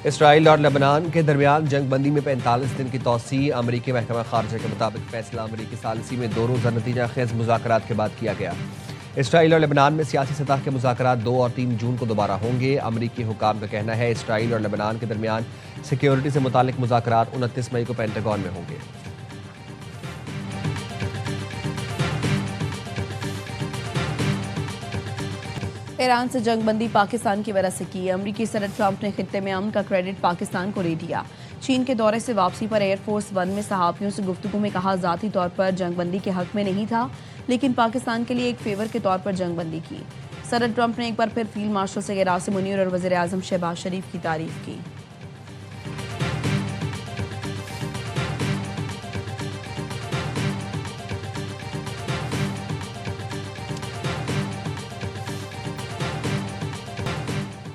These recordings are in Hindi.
इसराइल और लेबनान के दरमियान जंग बंदी में 45 दिन की तोसी। अमरीकी महकमा खारजा के मुताबिक फैसला अमरीकी सालिसी में 2 रोज़ा नतीजा खेज मुज़ाकरात के बाद किया गया। इसराइल और लेबनान में सियासी सतह के मुज़ाकरात 2 और 3 जून को दोबारा होंगे। अमरीकी हुकाम का कहना है इसराइल और लेबनान के दरमियान सिक्योरिटी से मुतालिक मुज़ाकरात 29 मई को पेंटागन में होंगे। ईरान से जंगबंदी पाकिस्तान की वजह से की। अमरीकी सदर ट्रंप ने खित्ते में अमन का क्रेडिट पाकिस्तान को दे दिया। चीन के दौरे से वापसी पर एयरफोर्स 1 में सहाफ़ियों से गुफ्तगू में कहा ज़ाती तौर पर जंगबंदी के हक में नहीं था, लेकिन पाकिस्तान के लिए एक फेवर के तौर पर जंगबंदी की। सदर ट्रंप ने एक बार फिर फील्ड मार्शल से क़यासिम मुनीर और वज़ीर आज़म शहबाज शरीफ की तारीफ की।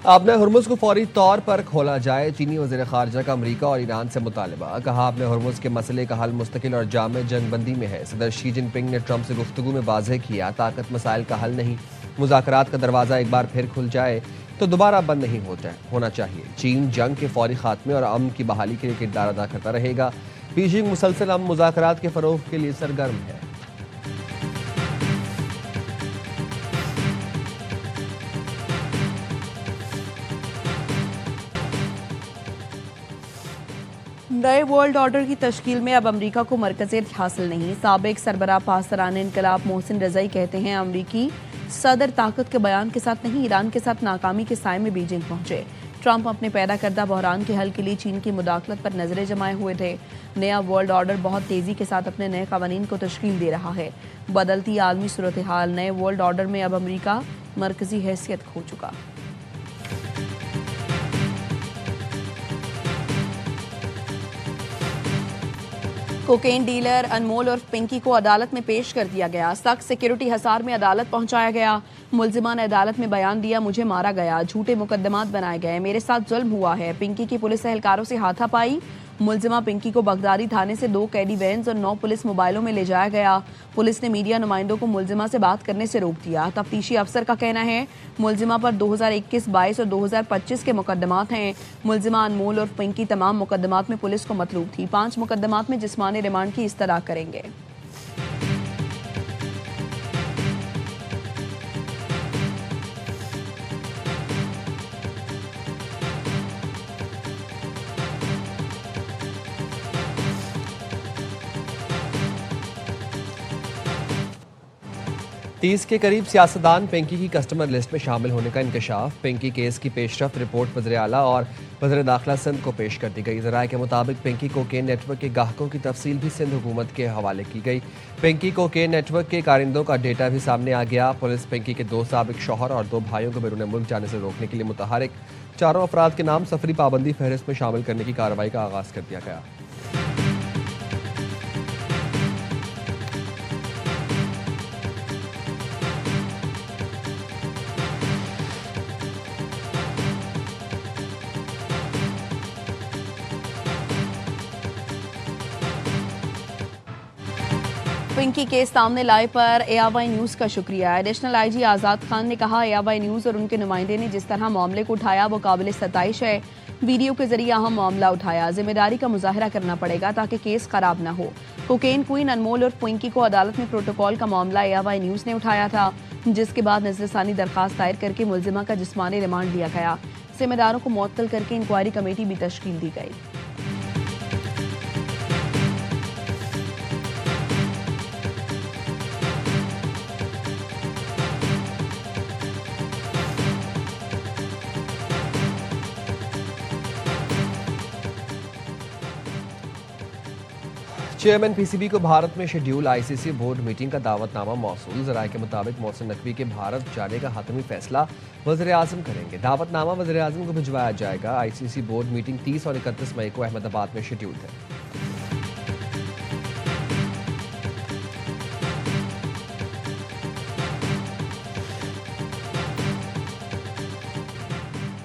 आपने हुर्मुज़ को फौरी तौर पर खोला जाए। चीनी वज़ीर ख़ारजा का अमरीका और ईरान से मुतालबा। कहा आपने हुर्मुज़ के मसले का हल मुस्तकिल और जामे जंगबंदी में है। सदर शी जिनपिंग ने ट्रंप से गुफ्तगू में वाज़ेह किया ताकत मसाइल का हल नहीं, मुज़ाकरात का दरवाज़ा एक बार फिर खुल जाए तो दोबारा बंद नहीं होना चाहिए। चीन जंग के फौरी खात्मे और अमन की बहाली के लिए किरदार अदा करता रहेगा। बीजिंग मुसलसल अमन मुज़ाकरात के फ़रोग़ के लिए सरगर्म है। नए वर्ल्ड ऑर्डर की तश्कील में अब अमरीका को मरकज़ियत हासिल नहीं। साबिक सरबराह पासरान इनकलाब मोहसिन रज़ाई कहते हैं अमरीकी सदर ताकत के बयान के साथ नहीं, ईरान के साथ नाकामी के साए में बीजिंग पहुंचे। ट्रंप अपने पैदा करदा बहरान के हल के लिए चीन की मुदाखलत पर नजरें जमाए हुए थे। नया वर्ल्ड ऑर्डर बहुत तेजी के साथ अपने नए कवानीन को तश्कील दे रहा है। बदलती आलमी सूरत हाल, नए वर्ल्ड ऑर्डर में अब अमरीका मरकजी हैसियत खो चुका। कोकेन डीलर अनमोल और पिंकी को अदालत में पेश कर दिया गया। सख्त सिक्योरिटी हसार में अदालत पहुंचाया गया। मुल्जिमा ने अदालत में बयान दिया, मुझे मारा गया, झूठे मुकदमात बनाए गए, मेरे साथ जुल्म हुआ है। पिंकी की पुलिस एहलकारों से हाथापाई। मुल्जिमा पिंकी को बगदादी थाने से 2 कैदी वैन्स और 9 पुलिस मोबाइलों में ले जाया गया। पुलिस ने मीडिया नुमाइंदों को मुल्जिमा से बात करने से रोक दिया। तफ्तीशी अफसर का कहना है मुल्जिमा पर 2021, 22 और 2025 के मुकदमात हैं। मुल्जिमा अनमोल और पिंकी तमाम मुकदमात में पुलिस को मतलूब थी। 5 मुकदमात में जिस्मानी रिमांड की इस्तदा करेंगे। तीस के करीब सियासतदान पिंकी की कस्टमर लिस्ट में शामिल होने का इंकशाफ। पिंकी केस की पेशरफ्त रिपोर्ट वज़ीर आला और वज़ीर दाखिला सिंध को पेश कर दी गई। ज़राए के मुताबिक पिंकी कोकेन नेटवर्क के गाहकों की तफसील भी सिंध हुकूमत के हवाले की गई। पिंकी कोकेन नेटवर्क के कारिंदों का डेटा भी सामने आ गया। पुलिस पिंकी के 2 साबिक शौहर और 2 भाइयों को बैरून मुल्क जाने से रोकने के लिए मुतहरिक 4 अफराद के नाम सफरी पाबंदी फहरिस्त में शामिल करने की कार्रवाई का आगाज़ कर दिया गया। पिंकी केस सामने लाए पर एआवाई न्यूज़ का शुक्रिया। एडिशनल आईजी आज़ाद खान ने कहा एआवाई न्यूज़ और उनके नुमाइंदे ने जिस तरह मामले को उठाया वो काबिल सताइश है। वीडियो के जरिए अहम मामला उठाया, जिम्मेदारी का मुजाहरा करना पड़ेगा ताकि केस खराब ना हो। कोकेन क्वीन अनमोल और पिंकी को अदालत में प्रोटोकॉल का मामला एआवाई न्यूज़ ने उठाया था, जिसके बाद नजरसानी दरखास्त दायर करके मुल्जिमा का जिस्मानी रिमांड लिया गया। जिम्मेदारों को मुअत्तल करके इंक्वायरी कमेटी भी तश्कील दी गई। चेयरमैन पीसीबी को भारत में शेड्यूल आईसीसी बोर्ड मीटिंग का दावतनामा मौसूल। ज़राए के मुताबिक मोहसिन नकवी के भारत जाने का हतमी फैसला वज़ीर आज़म करेंगे। दावतनामा वज़ीर आज़म को भिजवाया जाएगा। आईसीसी बोर्ड मीटिंग 30 और 31 मई को अहमदाबाद में शेड्यूल है।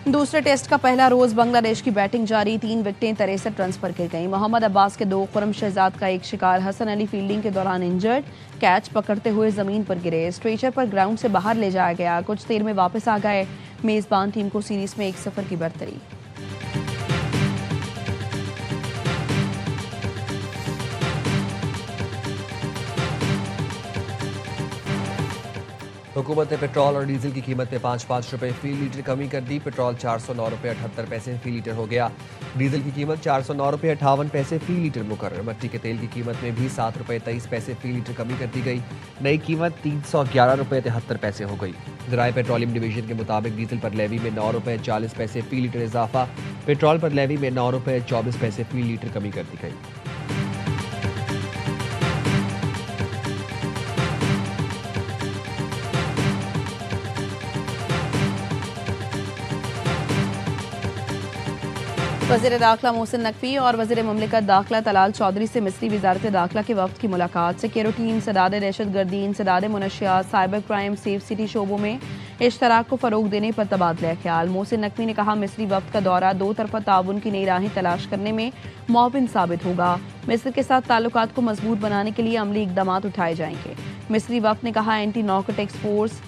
दूसरे टेस्ट का पहला रोज बांग्लादेश की बैटिंग जारी। 3 विकेटें 63 रन पर गिर गईं। मोहम्मद अब्बास के 2, खुरम शहजाद का 1 शिकार। हसन अली फील्डिंग के दौरान इंजर्ड, कैच पकड़ते हुए जमीन पर गिरे। स्ट्रेचर पर ग्राउंड से बाहर ले जाया गया, कुछ देर में वापस आ गए। मेजबान टीम को सीरीज में 1-0 की बढ़तरी। हुकूमत ने पेट्रोल और डीजल की कीमत में 5-5 रुपए फी लीटर कमी कर दी। पेट्रोल 409 रुपये 78 पैसे फी लीटर हो गया। डीजल की कीमत 409 रुपये 58 पैसे फी लीटर मुकर्रर। मट्टी के तेल की कीमत में भी 7 रुपये 23 पैसे फी लीटर कमी कर दी गई। नई कीमत 311 रुपये 73 पैसे हो गई। ज़राए पेट्रोलियम डिवीजन के मुताबिक डीजल पर लेवी में 9 रुपये 40 पैसे फी लीटर इजाफा, पेट्रोल पर लेवी में 9 रुपये 24 पैसे फी लीटर कमी कर दी गई। वज़ीर दाखिला मोहसिन नकवी और वज़ीर मुमलिकत दाखिला तलाल चौधरी से मिस्री वज़ारत दाखिला के वक्त की मुलाकात। सिक्योरिटी, इंसदाद दहशतगर्दी, इंसदाद मुनशियात, साइबर क्राइम, सेफ सिटी शोबों में इश्तराक को फ़रोग देने पर तबादला ख्याल। मोहसिन नकवी ने कहा, मिस्री वक्त का दौरा दो तरफा ताउन की नई राहें तलाश करने में मुआविन साबित होगा। मिस्र के साथ ताल्लुकात को मजबूत बनाने के लिए अमली इकदाम उठाए जाएंगे। मिस्री वक्त ने कहा, एंटी नार्कोटिक्स फोर्स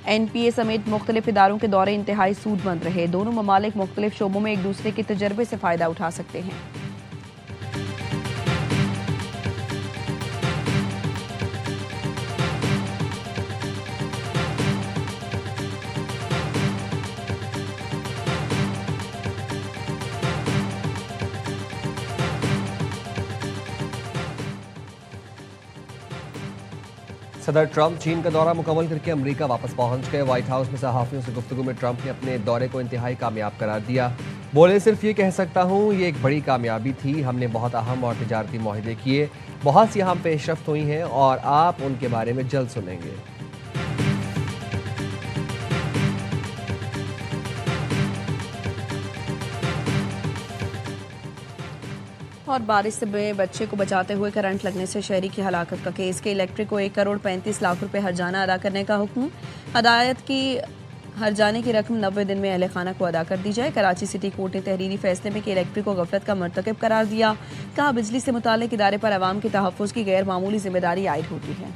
NPA समेत मुख्तलिफ इदारों के दौरे इंतहाई सूदमंद रहे। दोनों ममालिक मुख्तलिफ शोबों में एक दूसरे के तजर्बे से फ़ायदा उठा सकते हैं। सदर ट्रंप चीन का दौरा मुकम्मल करके अमेरिका वापस पहुंच गए। व्हाइट हाउस में सहाफ़ियों से गुफ्तगू में ट्रंप ने अपने दौरे को इंतहाई कामयाब करार दिया। बोले, सिर्फ ये कह सकता हूँ ये एक बड़ी कामयाबी थी। हमने बहुत अहम और तिजारती माहदे किए, बहुत सी अहम पेशरफ्त हुई हैं और आप उनके बारे में जल्द सुनेंगे। और बारिश में बच्चे को बचाते हुए करंट लगने से शहरी की हलाकत का केस के इलेक्ट्रिक को 1 करोड़ 35 लाख रुपए हर्जाना अदा करने का हुक्म। हदायत की हर्जाने की रकम 90 दिन में अहल खाना को अदा कर दी जाए। कराची सिटी कोर्ट ने तहरीरी फैसले में कि इलेक्ट्रिक को गफलत का मर्तकब करार दिया। कहा, बिजली से मुताल्लिक इदारे पर अवाम के तहफ़्फ़ुज़ की गैर मामूली जिम्मेदारी आयद होती है।